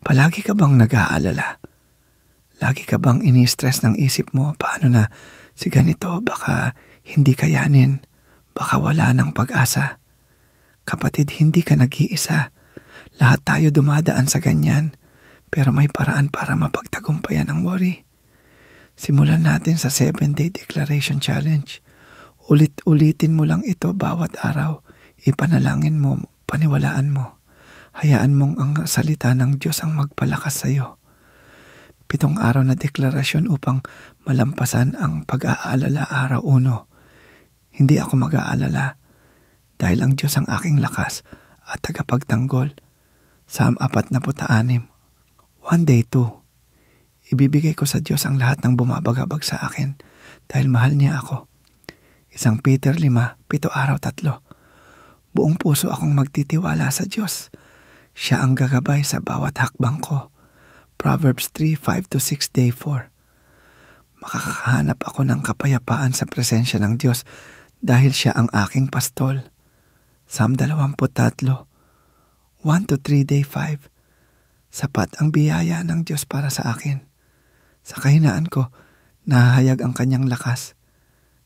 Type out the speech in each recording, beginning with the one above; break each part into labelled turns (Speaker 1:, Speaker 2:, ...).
Speaker 1: Palagi ka bang nag-aalala? Lagi ka bang ini-stress ng isip mo? Paano na si ganito? Baka hindi kayanin. Baka wala ng pag-asa. Kapatid, hindi ka nag-iisa. Lahat tayo dumadaan sa ganyan. Pero may paraan para mapagtagumpayan ang worry. Simulan natin sa 7-day declaration challenge. Ulit-ulitin mo lang ito bawat araw. Ipanalangin mo, paniwalaan mo. Hayaan mong ang salita ng Diyos ang magpalakas sa iyo. 7 araw na deklarasyon upang malampasan ang pag-aalala. Araw 1. Hindi ako mag-aalala dahil ang Diyos ang aking lakas at tagapagtanggol. Psalm 46. 1 day 2. Ibibigay ko sa Diyos ang lahat ng bumabagabag sa akin dahil mahal niya ako. 1 Peter 5, 7 araw 3. Buong puso akong magtitiwala sa Diyos. Siya ang gagabay sa bawat hakbang ko. Proverbs 3, 5-6 day 4. Makakahanap ako ng kapayapaan sa presensya ng Diyos dahil siya ang aking pastol. Psalm 23, 1-3 day 5. Sapat ang biyaya ng Diyos para sa akin. Sa kahinaan ko, nahahayag ang kanyang lakas.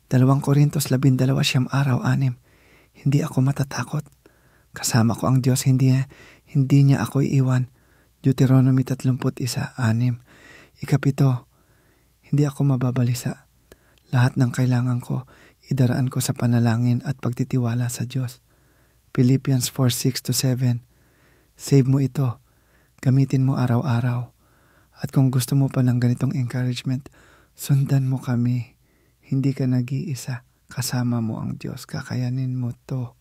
Speaker 1: 2 Korintos 12, 9 araw 6. Hindi ako matatakot. Kasama ko ang Diyos, hindi niya ako iiwan. Deuteronomy 31, 6. 7. Hindi ako mababalisa. Lahat ng kailangan ko, idaraan ko sa panalangin at pagtitiwala sa Diyos. Philippians 4, 6-7. Save mo ito. Gamitin mo araw-araw. At kung gusto mo pa ng ganitong encouragement, sundan mo kami. Hindi ka nag-iisa. Kasama mo ang Diyos. Kakayanin mo to.